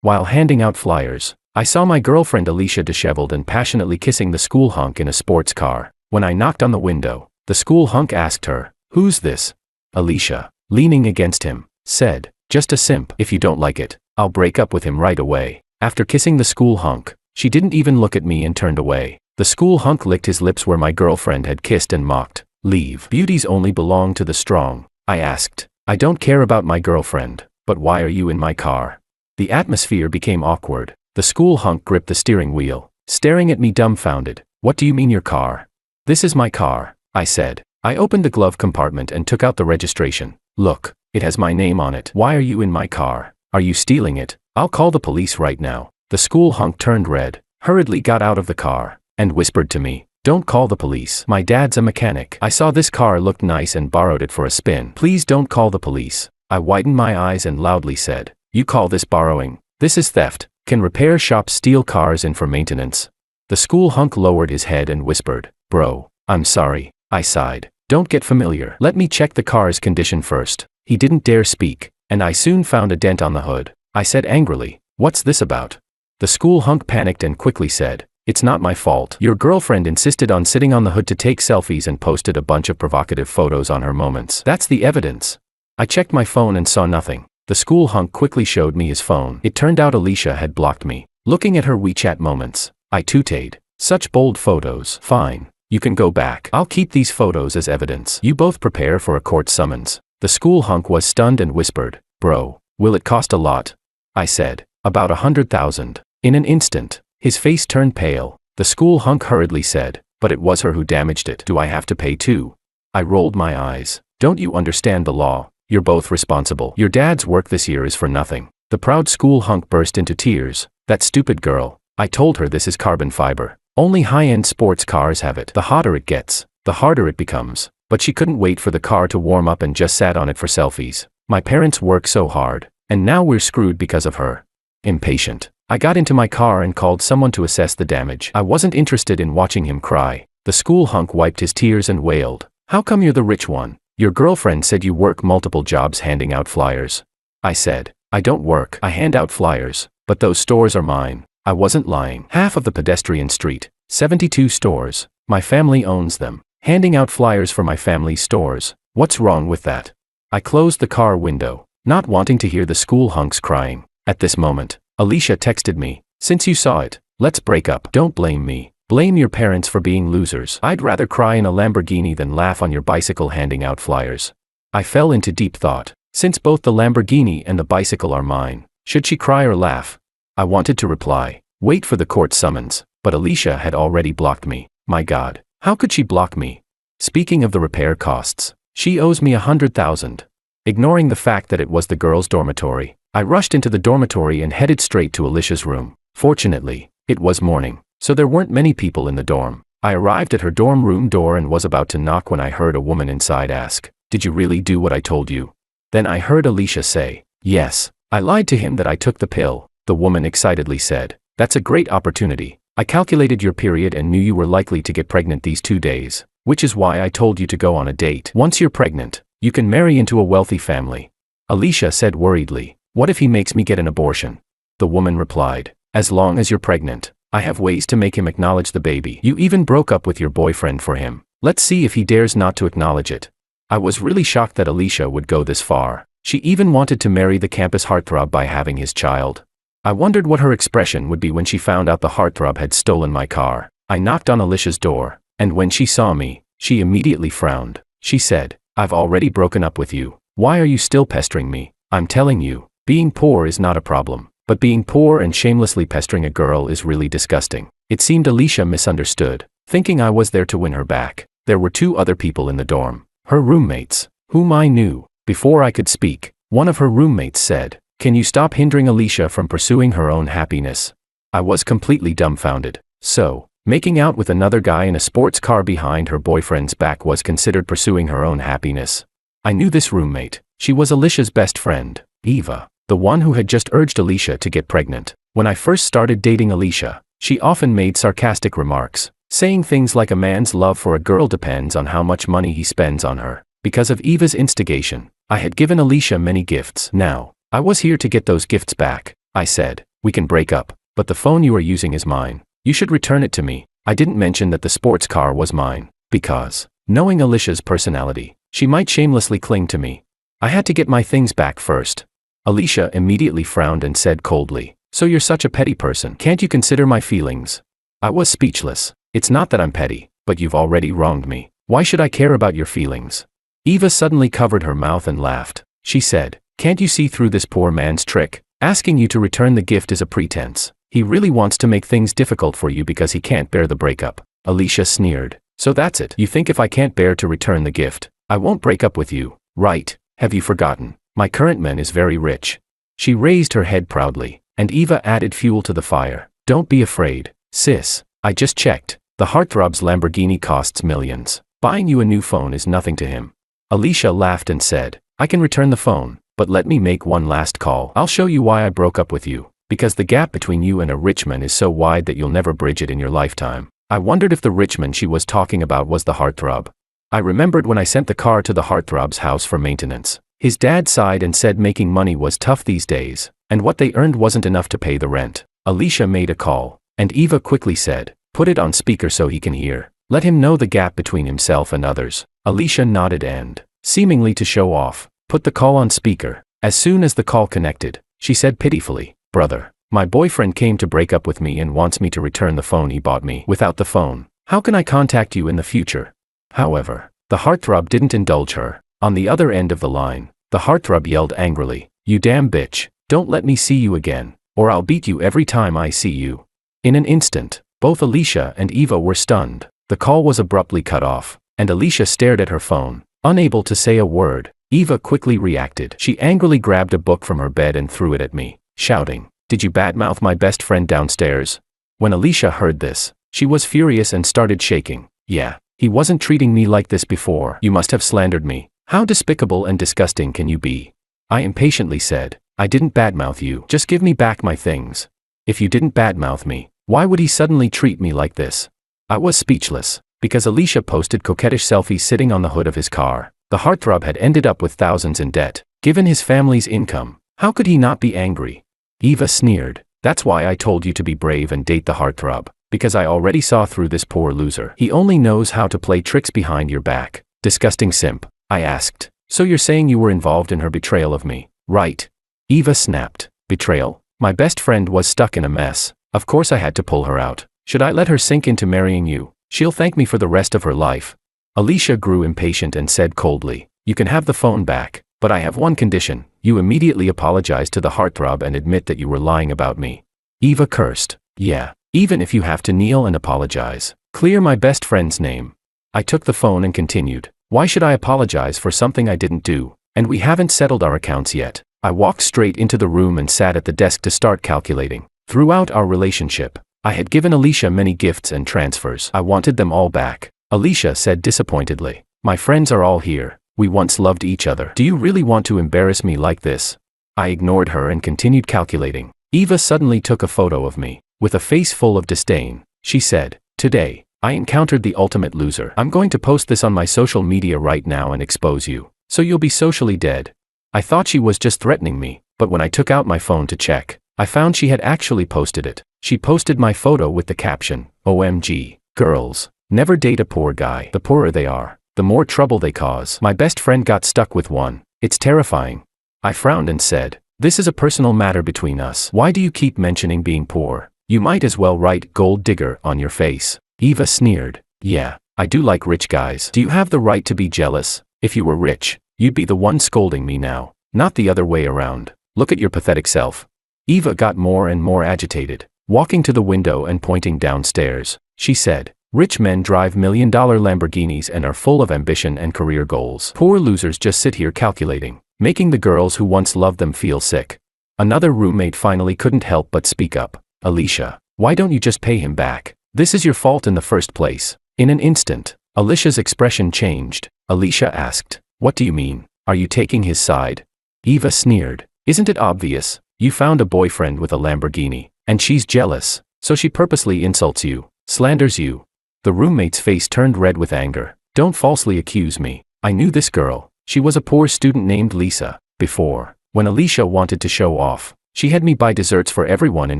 While handing out flyers, I saw my girlfriend Alicia disheveled and passionately kissing the school hunk in a sports car. When I knocked on the window, the school hunk asked her, "Who's this?" Alicia, leaning against him, said, "Just a simp. If you don't like it, I'll break up with him right away." After kissing the school hunk, she didn't even look at me and turned away. The school hunk licked his lips where my girlfriend had kissed and mocked. "Leave. Beauties only belong to the strong." I asked, "I don't care about my girlfriend, but why are you in my car?" The atmosphere became awkward. The school hunk gripped the steering wheel, staring at me dumbfounded. "What do you mean your car?" "This is my car," I said. I opened the glove compartment and took out the registration. "Look, it has my name on it. Why are you in my car? Are you stealing it? I'll call the police right now." The school hunk turned red, hurriedly got out of the car, and whispered to me, "Don't call the police. My dad's a mechanic. I saw this car looked nice and borrowed it for a spin. Please don't call the police." I widened my eyes and loudly said, "You call this borrowing? This is theft. Can repair shops steal cars in for maintenance?" The school hunk lowered his head and whispered, "Bro, I'm sorry." I sighed. "Don't get familiar. Let me check the car's condition first." He didn't dare speak, and I soon found a dent on the hood. I said angrily, "What's this about?" The school hunk panicked and quickly said, "It's not my fault. Your girlfriend insisted on sitting on the hood to take selfies and posted a bunch of provocative photos on her moments. That's the evidence." I checked my phone and saw nothing. The school hunk quickly showed me his phone. It turned out Alicia had blocked me. Looking at her WeChat moments, I tooted. "Such bold photos." "Fine. You can go back. I'll keep these photos as evidence. You both prepare for a court summons." The school hunk was stunned and whispered, "Bro, will it cost a lot?" I said, "About 100,000. In an instant, his face turned pale. The school hunk hurriedly said, "But it was her who damaged it. Do I have to pay too?" I rolled my eyes. "Don't you understand the law? You're both responsible. Your dad's work this year is for nothing." The proud school hunk burst into tears. "That stupid girl. I told her this is carbon fiber. Only high-end sports cars have it. The hotter it gets, the harder it becomes. But she couldn't wait for the car to warm up and just sat on it for selfies. My parents work so hard, and now we're screwed because of her." Impatient, I got into my car and called someone to assess the damage. I wasn't interested in watching him cry. The school hunk wiped his tears and wailed, "How come you're the rich one? Your girlfriend said you work multiple jobs handing out flyers." I said, "I don't work. I hand out flyers, but those stores are mine." I wasn't lying. Half of the pedestrian street, 72 stores, my family owns them. Handing out flyers for my family's stores, what's wrong with that? I closed the car window, not wanting to hear the school hunks crying. At this moment, Alicia texted me, "Since you saw it, let's break up." "Don't blame me. Blame your parents for being losers. I'd rather cry in a Lamborghini than laugh on your bicycle handing out flyers." I fell into deep thought. Since both the Lamborghini and the bicycle are mine, should she cry or laugh? I wanted to reply, "Wait for the court summons," but Alicia had already blocked me. My God, how could she block me? Speaking of the repair costs, she owes me 100,000. Ignoring the fact that it was the girls' dormitory, I rushed into the dormitory and headed straight to Alicia's room. Fortunately, it was morning, so there weren't many people in the dorm. I arrived at her dorm room door and was about to knock when I heard a woman inside ask, "Did you really do what I told you?" Then I heard Alicia say, "Yes, I lied to him that I took the pill." The woman excitedly said, "That's a great opportunity. I calculated your period and knew you were likely to get pregnant these 2 days, which is why I told you to go on a date. Once you're pregnant, you can marry into a wealthy family." Alicia said worriedly, "What if he makes me get an abortion?" The woman replied, "As long as you're pregnant, I have ways to make him acknowledge the baby. You even broke up with your boyfriend for him. Let's see if he dares not to acknowledge it." I was really shocked that Alicia would go this far. She even wanted to marry the campus heartthrob by having his child. I wondered what her expression would be when she found out the heartthrob had stolen my car. I knocked on Alicia's door, and when she saw me, she immediately frowned. She said, "I've already broken up with you. Why are you still pestering me? I'm telling you, being poor is not a problem, but being poor and shamelessly pestering a girl is really disgusting." It seemed Alicia misunderstood, thinking I was there to win her back. There were 2 other people in the dorm, her roommates, whom I knew. Before I could speak, one of her roommates said, "Can you stop hindering Alicia from pursuing her own happiness?" I was completely dumbfounded. So, making out with another guy in a sports car behind her boyfriend's back was considered pursuing her own happiness. I knew this roommate. She was Alicia's best friend, Eva, the one who had just urged Alicia to get pregnant. When I first started dating Alicia, she often made sarcastic remarks, saying things like a man's love for a girl depends on how much money he spends on her. Because of Eva's instigation, I had given Alicia many gifts. Now, I was here to get those gifts back. I said, We can break up, but the phone you are using is mine. You should return it to me. I didn't mention that the sports car was mine, because, knowing Alicia's personality, she might shamelessly cling to me. I had to get my things back first. Alicia immediately frowned and said coldly, "So you're such a petty person. Can't you consider my feelings?" I was speechless. It's not that I'm petty, but you've already wronged me. Why should I care about your feelings? Eva suddenly covered her mouth and laughed. She said, "Can't you see through this poor man's trick? Asking you to return the gift is a pretense. He really wants to make things difficult for you because he can't bear the breakup." Alicia sneered. "So that's it. You think if I can't bear to return the gift, I won't break up with you, right? Have you forgotten? My current man is very rich." She raised her head proudly, and Eva added fuel to the fire. "Don't be afraid, sis. I just checked. The heartthrob's Lamborghini costs millions. Buying you a new phone is nothing to him." Alicia laughed and said, "I can return the phone, but let me make one last call. I'll show you why I broke up with you. Because the gap between you and a rich man is so wide that you'll never bridge it in your lifetime." I wondered if the rich man she was talking about was the heartthrob. I remembered when I sent the car to the heartthrob's house for maintenance. His dad sighed and said making money was tough these days, and what they earned wasn't enough to pay the rent. Alicia made a call, and Eva quickly said, "Put it on speaker so he can hear. Let him know the gap between himself and others." Alicia nodded and, seemingly to show off, put the call on speaker. As soon as the call connected, she said pitifully, "Brother, my boyfriend came to break up with me and wants me to return the phone he bought me. Without the phone, how can I contact you in the future?" However, the heartthrob didn't indulge her. On the other end of the line, the heartthrob yelled angrily, "You damn bitch, don't let me see you again, or I'll beat you every time I see you." In an instant, both Alicia and Eva were stunned. The call was abruptly cut off, and Alicia stared at her phone, unable to say a word. Eva quickly reacted. She angrily grabbed a book from her bed and threw it at me, shouting, "Did you badmouth my best friend downstairs?" When Alicia heard this, she was furious and started shaking. "Yeah, he wasn't treating me like this before. You must have slandered me. How despicable and disgusting can you be?" I impatiently said, "I didn't badmouth you. Just give me back my things." "If you didn't badmouth me, why would he suddenly treat me like this?" I was speechless, because Alicia posted coquettish selfies sitting on the hood of his car. The heartthrob had ended up with thousands in debt. Given his family's income, how could he not be angry? Eva sneered, "That's why I told you to be brave and date the heartthrob, because I already saw through this poor loser. He only knows how to play tricks behind your back." "Disgusting simp," I asked. "So you're saying you were involved in her betrayal of me, right?" Eva snapped. "Betrayal? My best friend was stuck in a mess. Of course I had to pull her out. Should I let her sink into marrying you? She'll thank me for the rest of her life." Alicia grew impatient and said coldly, "You can have the phone back, but I have one condition. You immediately apologize to the heartthrob and admit that you were lying about me." Eva cursed. "Yeah, even if you have to kneel and apologize. Clear my best friend's name." I took the phone and continued, "Why should I apologize for something I didn't do? And we haven't settled our accounts yet." I walked straight into the room and sat at the desk to start calculating. Throughout our relationship, I had given Alicia many gifts and transfers. I wanted them all back. Alicia said disappointedly, "My friends are all here. We once loved each other. Do you really want to embarrass me like this?" I ignored her and continued calculating. Eva suddenly took a photo of me. With a face full of disdain, she said, "Today, I encountered the ultimate loser. I'm going to post this on my social media right now and expose you, so you'll be socially dead." I thought she was just threatening me, but when I took out my phone to check, I found she had actually posted it. She posted my photo with the caption, "OMG, girls, never date a poor guy. The poorer they are, the more trouble they cause. My best friend got stuck with one. It's terrifying." I frowned and said, "This is a personal matter between us. Why do you keep mentioning being poor? You might as well write gold digger on your face." Eva sneered, "Yeah, I do like rich guys. Do you have the right to be jealous? If you were rich, you'd be the one scolding me now, not the other way around. Look at your pathetic self." Eva got more and more agitated. Walking to the window and pointing downstairs, she said, "Rich men drive million-dollar Lamborghinis and are full of ambition and career goals. Poor losers just sit here calculating, making the girls who once loved them feel sick." Another roommate finally couldn't help but speak up. "Alicia, why don't you just pay him back? This is your fault in the first place." In an instant, Alicia's expression changed. Alicia asked, "What do you mean? Are you taking his side?" Eva sneered, "Isn't it obvious? You found a boyfriend with a Lamborghini, and she's jealous, so she purposely insults you, slanders you." The roommate's face turned red with anger. "Don't falsely accuse me. I knew this girl. She was a poor student named Lisa. Before, when Alicia wanted to show off, She had me buy desserts for everyone in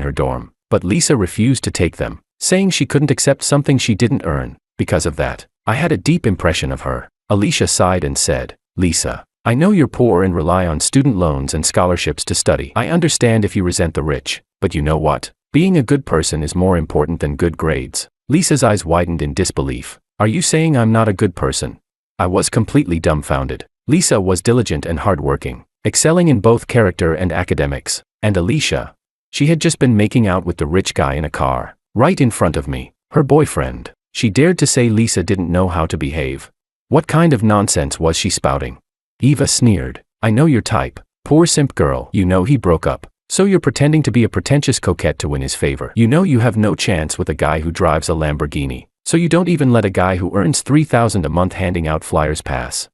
her dorm, but Lisa refused to take them, saying she couldn't accept something she didn't earn. Because of that, I had a deep impression of her. Alicia sighed and said, Lisa, I know you're poor and rely on student loans and scholarships to study. I understand if you resent the rich, but you know what? Being a good person is more important than good grades. Lisa's eyes widened in disbelief. Are you saying I'm not a good person? I was completely dumbfounded. Lisa was diligent and hardworking, excelling in both character and academics. And Alicia? She had just been making out with the rich guy in a car, right in front of me, her boyfriend. She dared to say Lisa didn't know how to behave. What kind of nonsense was she spouting? Eva sneered. I know your type. Poor simp girl. You know he broke up, so you're pretending to be a pretentious coquette to win his favor. You know you have no chance with a guy who drives a Lamborghini, so you don't even let a guy who earns $3,000 a month handing out flyers pass.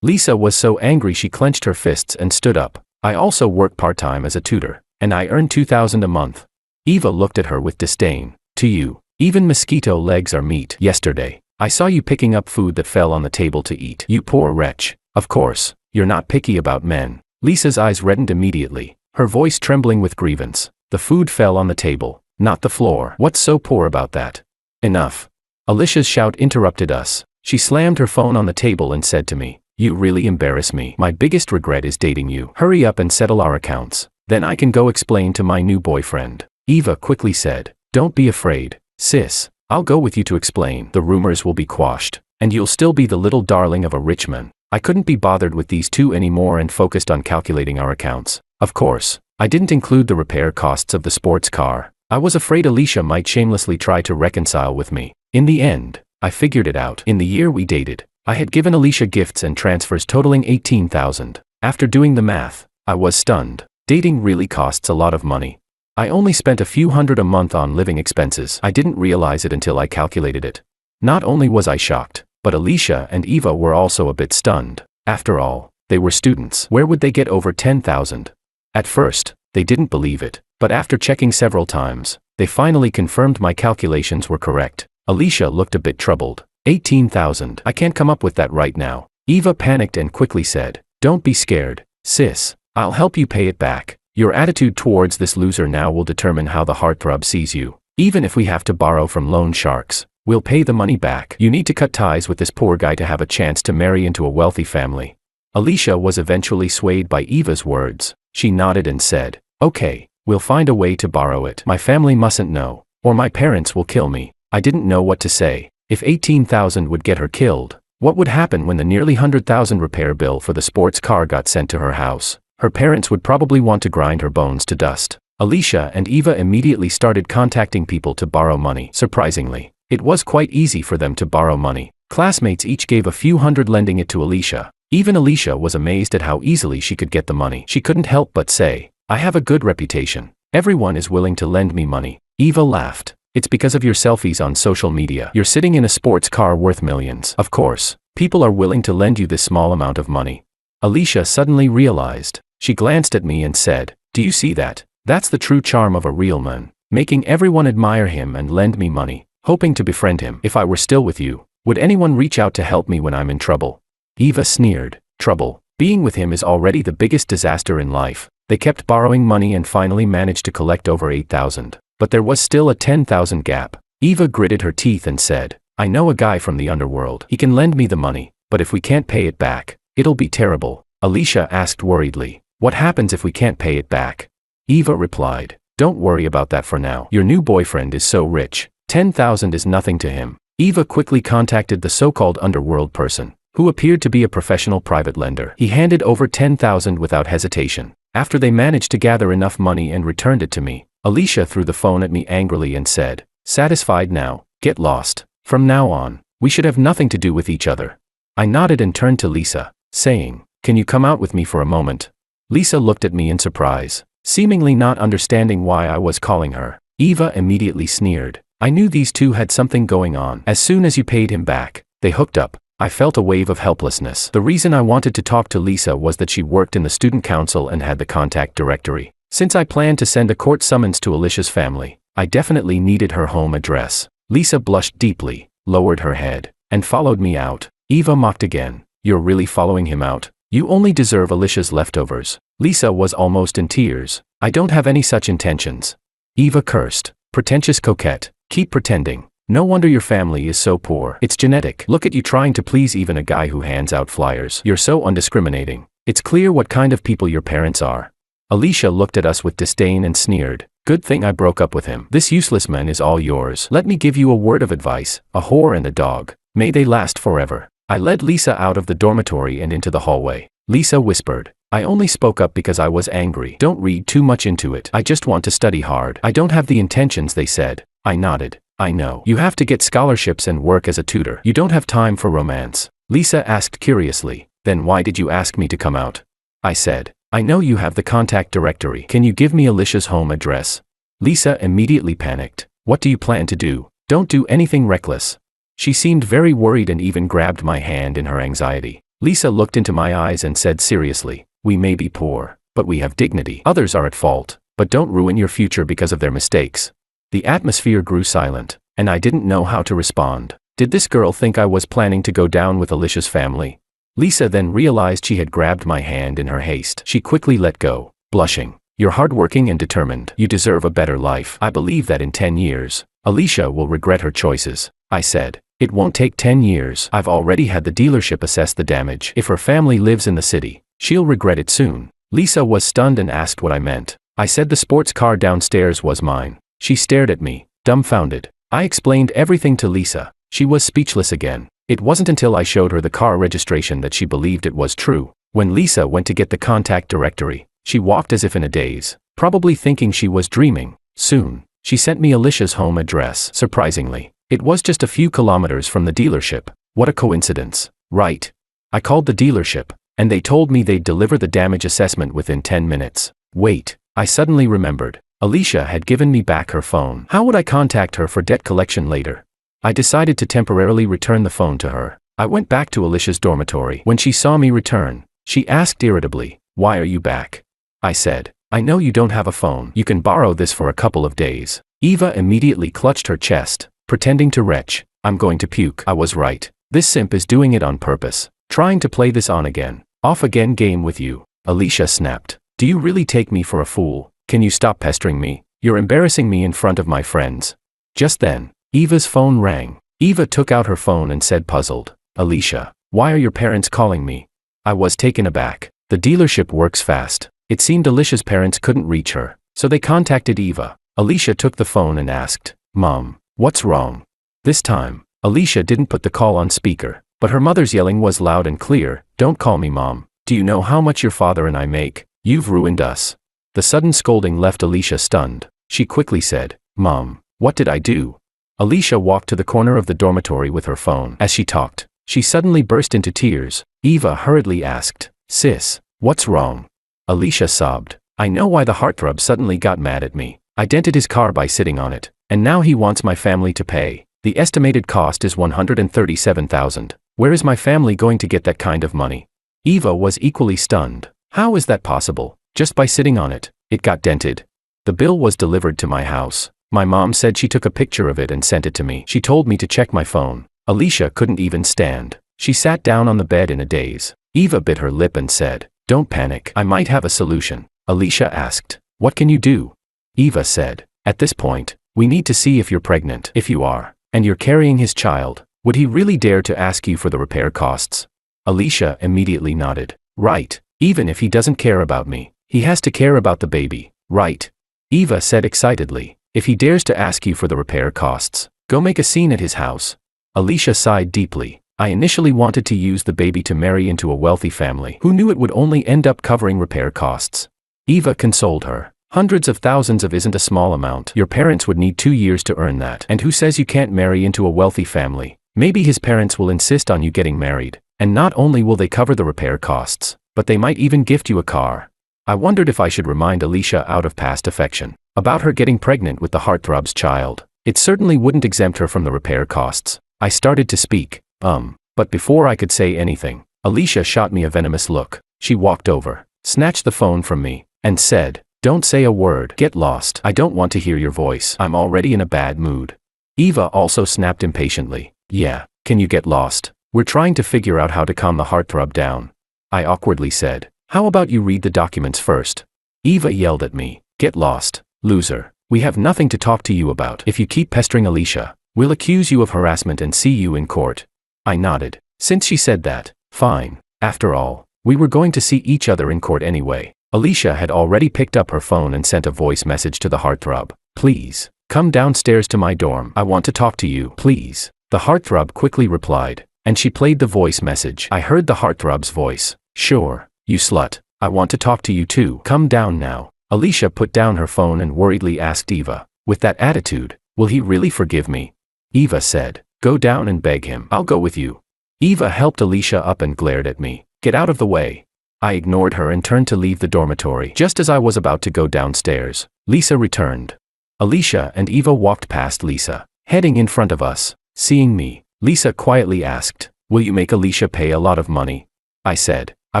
Lisa was so angry she clenched her fists and stood up. I also work part-time as a tutor, and I earn $2,000 a month. Eva looked at her with disdain. To you, even mosquito legs are meat. Yesterday, I saw you picking up food that fell on the table to eat. You poor wretch. Of course, you're not picky about men. Lisa's eyes reddened immediately, her voice trembling with grievance. The food fell on the table, not the floor. What's so poor about that? Enough. Alicia's shout interrupted us. She slammed her phone on the table and said to me, You really embarrass me. My biggest regret is dating you. Hurry up and settle our accounts. Then I can go explain to my new boyfriend. Eva quickly said, Don't be afraid, sis. I'll go with you to explain. The rumors will be quashed, and you'll still be the little darling of a rich man. I couldn't be bothered with these two anymore and focused on calculating our accounts. Of course, I didn't include the repair costs of the sports car. I was afraid Alicia might shamelessly try to reconcile with me. In the end, I figured it out. In the year we dated, I had given Alicia gifts and transfers totaling $18,000. After doing the math, I was stunned. Dating really costs a lot of money. I only spent a few hundred a month on living expenses. I didn't realize it until I calculated it. Not only was I shocked, but Alicia and Eva were also a bit stunned. After all, they were students. Where would they get over $10,000? At first, they didn't believe it, but after checking several times, they finally confirmed my calculations were correct. Alicia looked a bit troubled. $18,000. I can't come up with that right now. Eva panicked and quickly said, Don't be scared, sis. I'll help you pay it back. Your attitude towards this loser now will determine how the heartthrob sees you. Even if we have to borrow from loan sharks, we'll pay the money back. You need to cut ties with this poor guy to have a chance to marry into a wealthy family. Alicia was eventually swayed by Eva's words. She nodded and said, Okay, we'll find a way to borrow it. My family mustn't know, or my parents will kill me. I didn't know what to say. If $18,000 would get her killed, what would happen when the nearly $100,000 repair bill for the sports car got sent to her house? Her parents would probably want to grind her bones to dust. Alicia and Eva immediately started contacting people to borrow money. Surprisingly, it was quite easy for them to borrow money. Classmates each gave a few hundred, lending it to Alicia. Even Alicia was amazed at how easily she could get the money. She couldn't help but say, I have a good reputation. Everyone is willing to lend me money. Eva laughed. It's because of your selfies on social media. You're sitting in a sports car worth millions. Of course, people are willing to lend you this small amount of money. Alicia suddenly realized. She glanced at me and said, Do you see that? That's the true charm of a real man, making everyone admire him and lend me money, hoping to befriend him. If I were still with you, would anyone reach out to help me when I'm in trouble? Eva sneered. Trouble? Being with him is already the biggest disaster in life. They kept borrowing money and finally managed to collect over $8,000. But there was still a $10,000 gap. Eva gritted her teeth and said, I know a guy from the underworld. He can lend me the money, but if we can't pay it back, it'll be terrible. Alicia asked worriedly, What happens if we can't pay it back? Eva replied, Don't worry about that for now. Your new boyfriend is so rich. $10,000 is nothing to him. Eva quickly contacted the so-called underworld person, who appeared to be a professional private lender. He handed over $10,000 without hesitation. After they managed to gather enough money and returned it to me, Alicia threw the phone at me angrily and said, Satisfied now? Get lost. From now on, we should have nothing to do with each other. I nodded and turned to Lisa, saying, Can you come out with me for a moment? Lisa looked at me in surprise, seemingly not understanding why I was calling her. Eva immediately sneered. I knew these two had something going on. As soon as you paid him back, they hooked up. I felt a wave of helplessness. The reason I wanted to talk to Lisa was that she worked in the student council and had the contact directory. Since I planned to send a court summons to Alicia's family, I definitely needed her home address. Lisa blushed deeply, lowered her head, and followed me out. Eva mocked again. You're really following him out? You only deserve Alicia's leftovers. Lisa was almost in tears. I don't have any such intentions. Eva cursed. Pretentious coquette. Keep pretending. No wonder your family is so poor. It's genetic. Look at you trying to please even a guy who hands out flyers. You're so undiscriminating. It's clear what kind of people your parents are. Alicia looked at us with disdain and sneered. Good thing I broke up with him. This useless man is all yours. Let me give you a word of advice. A whore and a dog. May they last forever. I led Lisa out of the dormitory and into the hallway. Lisa whispered. I only spoke up because I was angry. Don't read too much into it. I just want to study hard. I don't have the intentions they said. I nodded. I know. You have to get scholarships and work as a tutor. You don't have time for romance. Lisa asked curiously. Then why did you ask me to come out? I said. I know you have the contact directory. Can you give me Alicia's home address? Lisa immediately panicked. What do you plan to do? Don't do anything reckless. She seemed very worried and even grabbed my hand in her anxiety. Lisa looked into my eyes and said seriously, we may be poor, but we have dignity. Others are at fault, but don't ruin your future because of their mistakes. The atmosphere grew silent, and I didn't know how to respond. Did this girl think I was planning to go down with Alicia's family? Lisa then realized she had grabbed my hand in her haste. She quickly let go, blushing. You're hardworking and determined. You deserve a better life. I believe that in 10 years, Alicia will regret her choices. I said. It won't take 10 years. I've already had the dealership assess the damage. If her family lives in the city, she'll regret it soon. Lisa was stunned and asked what I meant. I said the sports car downstairs was mine. She stared at me, dumbfounded. I explained everything to Lisa. She was speechless again. It wasn't until I showed her the car registration that she believed it was true. When Lisa went to get the contact directory, she walked as if in a daze, probably thinking she was dreaming. Soon, she sent me Alicia's home address. Surprisingly, it was just a few kilometers from the dealership. What a coincidence, right? I called the dealership, and they told me they'd deliver the damage assessment within 10 minutes. Wait, I suddenly remembered. Alicia had given me back her phone. How would I contact her for debt collection later? I decided to temporarily return the phone to her. I went back to Alicia's dormitory. When she saw me return, she asked irritably, "Why are you back?" I said, "I know you don't have a phone. You can borrow this for a couple of days." Eva immediately clutched her chest, pretending to retch. I'm going to puke. I was right. This simp is doing it on purpose, trying to play this on again, off again game with you. Alicia snapped. Do you really take me for a fool? Can you stop pestering me? You're embarrassing me in front of my friends. Just then, Eva's phone rang. Eva took out her phone and said puzzled, Alicia, why are your parents calling me? I was taken aback. The dealership works fast. It seemed Alicia's parents couldn't reach her, so they contacted Eva. Alicia took the phone and asked, Mom, what's wrong? This time, Alicia didn't put the call on speaker, but her mother's yelling was loud and clear. Don't call me Mom. Do you know how much your father and I make? You've ruined us. The sudden scolding left Alicia stunned. She quickly said, Mom, what did I do? Alicia walked to the corner of the dormitory with her phone. As she talked, she suddenly burst into tears. Eva hurriedly asked, Sis, what's wrong? Alicia sobbed. I know why the heartthrob suddenly got mad at me. I dented his car by sitting on it, and now he wants my family to pay. The estimated cost is $137,000. Where is my family going to get that kind of money? Eva was equally stunned. How is that possible? Just by sitting on it, it got dented. The bill was delivered to my house. My mom said she took a picture of it and sent it to me. She told me to check my phone. Alicia couldn't even stand. She sat down on the bed in a daze. Eva bit her lip and said, Don't panic. I might have a solution. Alicia asked, What can you do? Eva said, At this point, we need to see if you're pregnant. If you are, and you're carrying his child, would he really dare to ask you for the repair costs? Alicia immediately nodded. Right. Even if he doesn't care about me, he has to care about the baby, right? Eva said excitedly, If he dares to ask you for the repair costs, go make a scene at his house. Alicia sighed deeply. I initially wanted to use the baby to marry into a wealthy family. Who knew it would only end up covering repair costs? Eva consoled her. Hundreds of thousands of isn't a small amount. Your parents would need 2 years to earn that. And who says you can't marry into a wealthy family? Maybe his parents will insist on you getting married, and not only will they cover the repair costs, but they might even gift you a car. I wondered if I should remind Alicia out of past affection about her getting pregnant with the heartthrob's child. It certainly wouldn't exempt her from the repair costs. I started to speak, but before I could say anything, Alicia shot me a venomous look. She walked over, snatched the phone from me, and said, Don't say a word. Get lost. I don't want to hear your voice. I'm already in a bad mood. Eva also snapped impatiently. Yeah, can you get lost? We're trying to figure out how to calm the heartthrob down. I awkwardly said. How about you read the documents first? Eva yelled at me. Get lost, loser. We have nothing to talk to you about. If you keep pestering Alicia, we'll accuse you of harassment and see you in court. I nodded. Since she said that, fine. After all, we were going to see each other in court anyway. Alicia had already picked up her phone and sent a voice message to the heartthrob. Please, come downstairs to my dorm. I want to talk to you, please. The heartthrob quickly replied, and she played the voice message. I heard the heartthrob's voice. Sure, you slut. I want to talk to you too. Come down now. Alicia put down her phone and worriedly asked Eva, with that attitude, will he really forgive me? Eva said, go down and beg him. I'll go with you. Eva helped Alicia up and glared at me. Get out of the way. I ignored her and turned to leave the dormitory. Just as I was about to go downstairs, Lisa returned. Alicia and Eva walked past Lisa, heading in front of us. Seeing me, Lisa quietly asked, will you make Alicia pay a lot of money? I said, I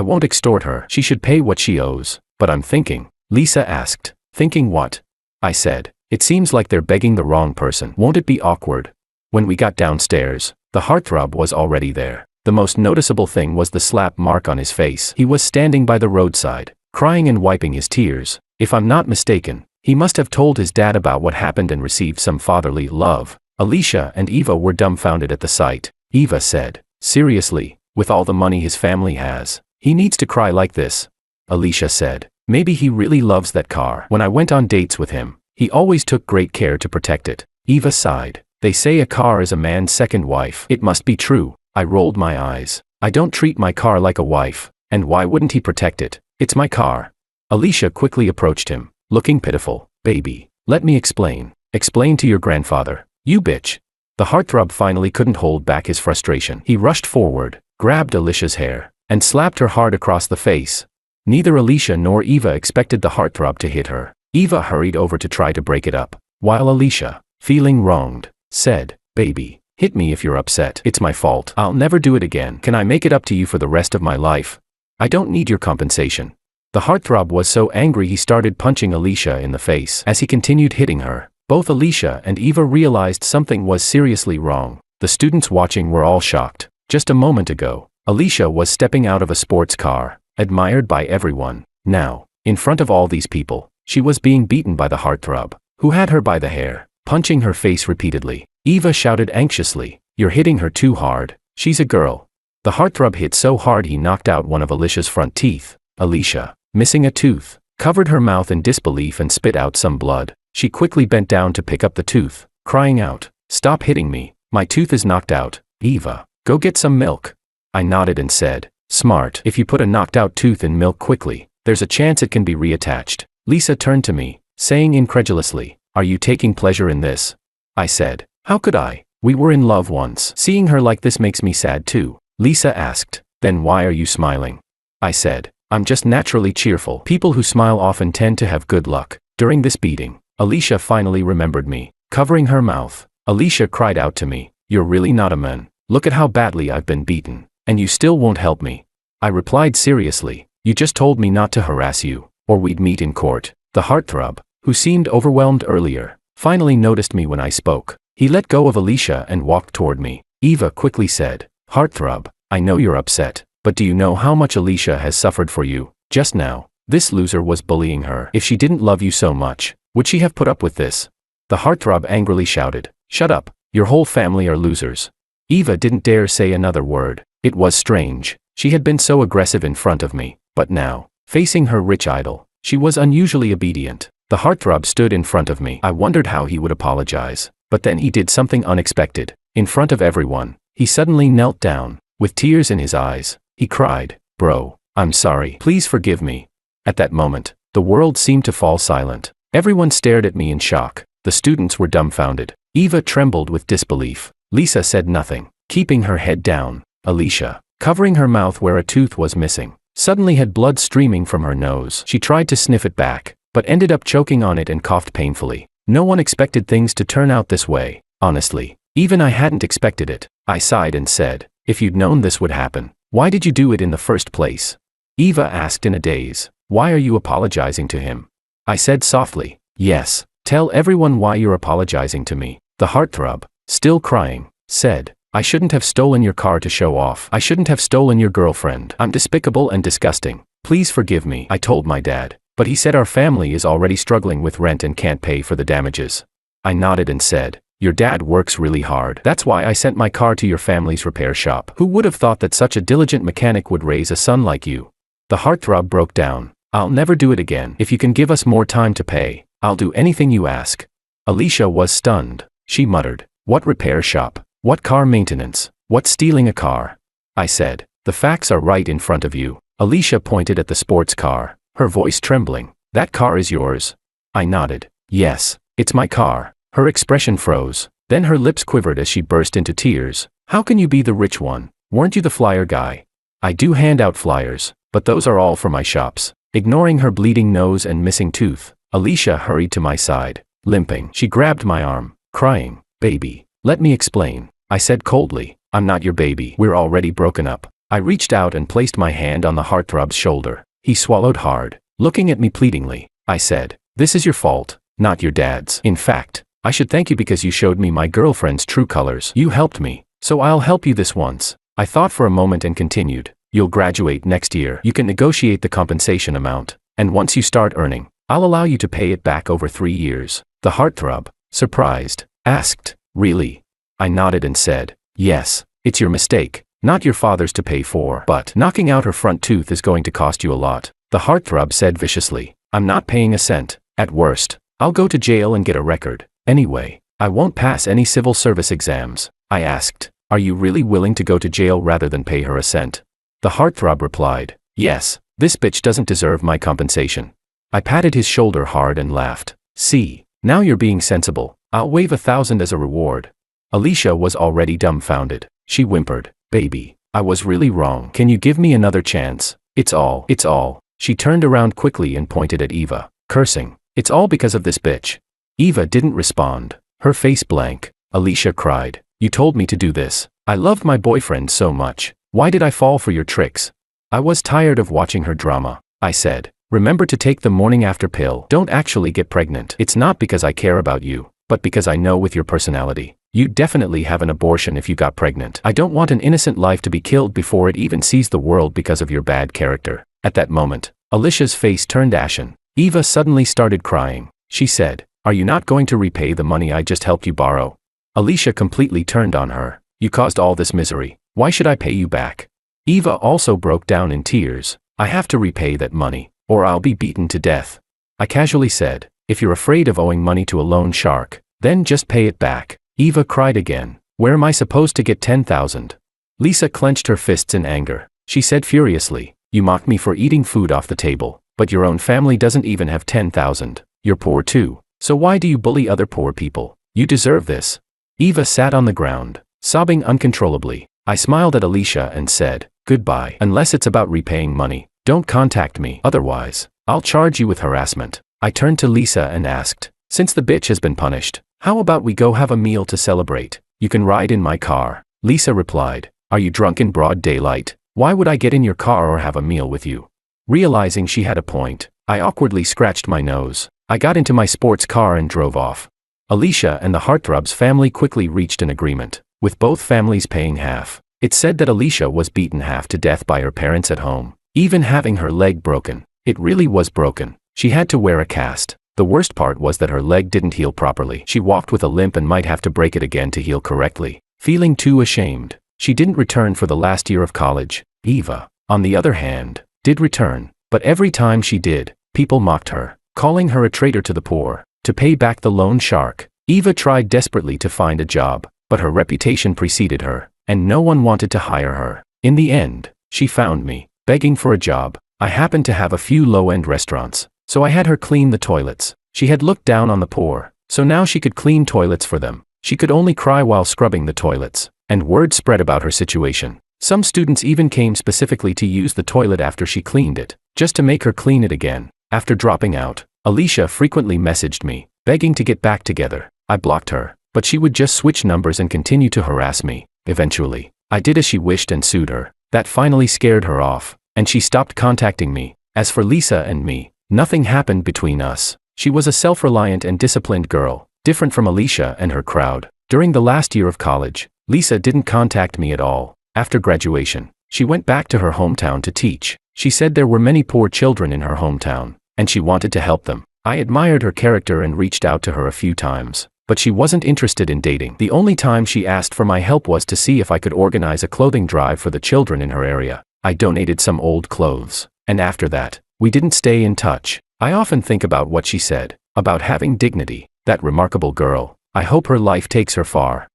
won't extort her. She should pay what she owes. But I'm thinking. Lisa asked, thinking what? I said, it seems like they're begging the wrong person. Won't it be awkward? When we got downstairs, the heartthrob was already there. The most noticeable thing was the slap mark on his face. He was standing by the roadside, crying and wiping his tears. If I'm not mistaken, he must have told his dad about what happened and received some fatherly love. Alicia and Eva were dumbfounded at the sight. Eva said, seriously, with all the money his family has, he needs to cry like this? Alicia said, maybe he really loves that car. When I went on dates with him, he always took great care to protect it. Eva sighed. They say a car is a man's second wife. It must be true. I rolled my eyes. I don't treat my car like a wife, and why wouldn't he protect it? It's my car. Alicia quickly approached him, looking pitiful. Baby, let me explain. Explain to your grandfather. You bitch. The heartthrob finally couldn't hold back his frustration. He rushed forward, grabbed Alicia's hair, and slapped her hard across the face. Neither Alicia nor Eva expected the heartthrob to hit her. Eva hurried over to try to break it up, while Alicia, feeling wronged, said, baby, hit me if you're upset. It's my fault. I'll never do it again. Can I make it up to you for the rest of my life? I don't need your compensation. The heartthrob was so angry he started punching Alicia in the face. As he continued hitting her, both Alicia and Eva realized something was seriously wrong. The students watching were all shocked. Just a moment ago, Alicia was stepping out of a sports car, admired by everyone. Now, in front of all these people, she was being beaten by the heartthrob, who had her by the hair, punching her face repeatedly. Eva shouted anxiously, you're hitting her too hard. She's a girl. The heartthrob hit so hard he knocked out one of Alicia's front teeth. Alicia, missing a tooth, covered her mouth in disbelief and spit out some blood. She quickly bent down to pick up the tooth, crying out, stop hitting me. My tooth is knocked out. Eva, go get some milk. I nodded and said, smart. If you put a knocked out tooth in milk quickly, there's a chance it can be reattached. Lisa turned to me, saying incredulously, are you taking pleasure in this? I said, how could I? We were in love once. Seeing her like this makes me sad too. Lisa asked, then why are you smiling? I said, I'm just naturally cheerful. People who smile often tend to have good luck. During this beating, Alicia finally remembered me. Covering her mouth, Alicia cried out to me, you're really not a man. Look at how badly I've been beaten, and you still won't help me. I replied seriously, you just told me not to harass you, or we'd meet in court. The heartthrob, who seemed overwhelmed earlier, finally noticed me when I spoke. He let go of Alicia and walked toward me. Eva quickly said, heartthrob, I know you're upset, but do you know how much Alicia has suffered for you? Just now, this loser was bullying her. If she didn't love you so much, would she have put up with this? The heartthrob angrily shouted, shut up, your whole family are losers. Eva didn't dare say another word. It was strange. She had been so aggressive in front of me, but now, facing her rich idol, she was unusually obedient. The heartthrob stood in front of me. I wondered how he would apologize, but then he did something unexpected. In front of everyone, he suddenly knelt down. With tears in his eyes, he cried, bro, I'm sorry. Please forgive me. At that moment, the world seemed to fall silent. Everyone stared at me in shock. The students were dumbfounded. Eva trembled with disbelief. Lisa said nothing, keeping her head down. Alicia, covering her mouth where a tooth was missing, suddenly had blood streaming from her nose. She tried to sniff it back, but ended up choking on it and coughed painfully. No one expected things to turn out this way. Honestly, even I hadn't expected it. I sighed and said, if you'd known this would happen, why did you do it in the first place? Eva asked in a daze, why are you apologizing to him? I said softly, yes, tell everyone why you're apologizing to me. The heartthrob, still crying, said, I shouldn't have stolen your car to show off. I shouldn't have stolen your girlfriend. I'm despicable and disgusting. Please forgive me, I told my dad. But he said our family is already struggling with rent and can't pay for the damages. I nodded and said, your dad works really hard. That's why I sent my car to your family's repair shop. Who would have thought that such a diligent mechanic would raise a son like you? The heartthrob broke down. I'll never do it again. If you can give us more time to pay, I'll do anything you ask. Alicia was stunned. She muttered, what repair shop? What car maintenance? What's stealing a car? I said, the facts are right in front of you. Alicia pointed at the sports car, her voice trembling. That car is yours? I nodded. Yes, it's my car. Her expression froze. Then her lips quivered as she burst into tears. How can you be the rich one? Weren't you the flyer guy? I do hand out flyers, but those are all for my shops. Ignoring her bleeding nose and missing tooth, Alicia hurried to my side, limping. She grabbed my arm, crying, baby, let me explain. I said coldly, I'm not your baby. We're already broken up. I reached out and placed my hand on the heartthrob's shoulder. He swallowed hard, looking at me pleadingly. I said, this is your fault, not your dad's. In fact, I should thank you because you showed me my girlfriend's true colors. You helped me, so I'll help you this once. I thought for a moment and continued, you'll graduate next year. You can negotiate the compensation amount, and once you start earning, I'll allow you to pay it back over 3 years. The heartthrob, surprised, asked, really? I nodded and said, yes, it's your mistake, not your father's to pay for. But knocking out her front tooth is going to cost you a lot. The heartthrob said viciously, I'm not paying a cent. At worst, I'll go to jail and get a record. Anyway, I won't pass any civil service exams. I asked, are you really willing to go to jail rather than pay her a cent? The heartthrob replied, yes, this bitch doesn't deserve my compensation. I patted his shoulder hard and laughed. See, now you're being sensible. I'll waive 1,000 as a reward. Alicia was already dumbfounded. She whimpered, baby, I was really wrong. Can you give me another chance? It's all. She turned around quickly and pointed at Eva, cursing, it's all because of this bitch. Eva didn't respond, her face blank. Alicia cried, you told me to do this. I loved my boyfriend so much. Why did I fall for your tricks? I was tired of watching her drama. I said, remember to take the morning after pill. Don't actually get pregnant. It's not because I care about you, but because I know with your personality, you'd definitely have an abortion if you got pregnant. I don't want an innocent life to be killed before it even sees the world because of your bad character. At that moment, Alicia's face turned ashen. Eva suddenly started crying. She said, are you not going to repay the money I just helped you borrow? Alicia completely turned on her. You caused all this misery. Why should I pay you back? Eva also broke down in tears. I have to repay that money, or I'll be beaten to death. I casually said, if you're afraid of owing money to a loan shark, then just pay it back. Eva cried again. Where am I supposed to get 10,000? Lisa clenched her fists in anger. She said furiously, you mocked me for eating food off the table, but your own family doesn't even have 10,000. You're poor too, so why do you bully other poor people? You deserve this. Eva sat on the ground, sobbing uncontrollably. I smiled at Alicia and said, goodbye. Unless it's about repaying money, don't contact me. Otherwise, I'll charge you with harassment. I turned to Lisa and asked, since the bitch has been punished, how about we go have a meal to celebrate? You can ride in my car. Lisa replied, are you drunk in broad daylight? Why would I get in your car or have a meal with you? Realizing she had a point, I awkwardly scratched my nose. I got into my sports car and drove off. Alicia and the heartthrob's family quickly reached an agreement, with both families paying half. It said that Alicia was beaten half to death by her parents at home, even having her leg broken. It really was broken. She had to wear a cast. The worst part was that her leg didn't heal properly. She walked with a limp and might have to break it again to heal correctly. Feeling too ashamed, she didn't return for the last year of college. Eva, on the other hand, did return, but every time she did, people mocked her, calling her a traitor to the poor. To pay back the loan shark, Eva tried desperately to find a job, but her reputation preceded her, and no one wanted to hire her. In the end, she found me, begging for a job. I happened to have a few low-end restaurants, so I had her clean the toilets. She had looked down on the poor, so now she could clean toilets for them. She could only cry while scrubbing the toilets, and word spread about her situation. Some students even came specifically to use the toilet after she cleaned it, just to make her clean it again. After dropping out, Alicia frequently messaged me, begging to get back together. I blocked her, but she would just switch numbers and continue to harass me. Eventually, I did as she wished and sued her. That finally scared her off, and she stopped contacting me. As for Lisa and me, nothing happened between us. She was a self-reliant and disciplined girl, different from Alicia and her crowd. During the last year of college, Lisa didn't contact me at all. After graduation, she went back to her hometown to teach. She said there were many poor children in her hometown, and she wanted to help them. I admired her character and reached out to her a few times, but she wasn't interested in dating. The only time she asked for my help was to see if I could organize a clothing drive for the children in her area. I donated some old clothes, and after that, we didn't stay in touch. I often think about what she said, about having dignity. That remarkable girl. I hope her life takes her far.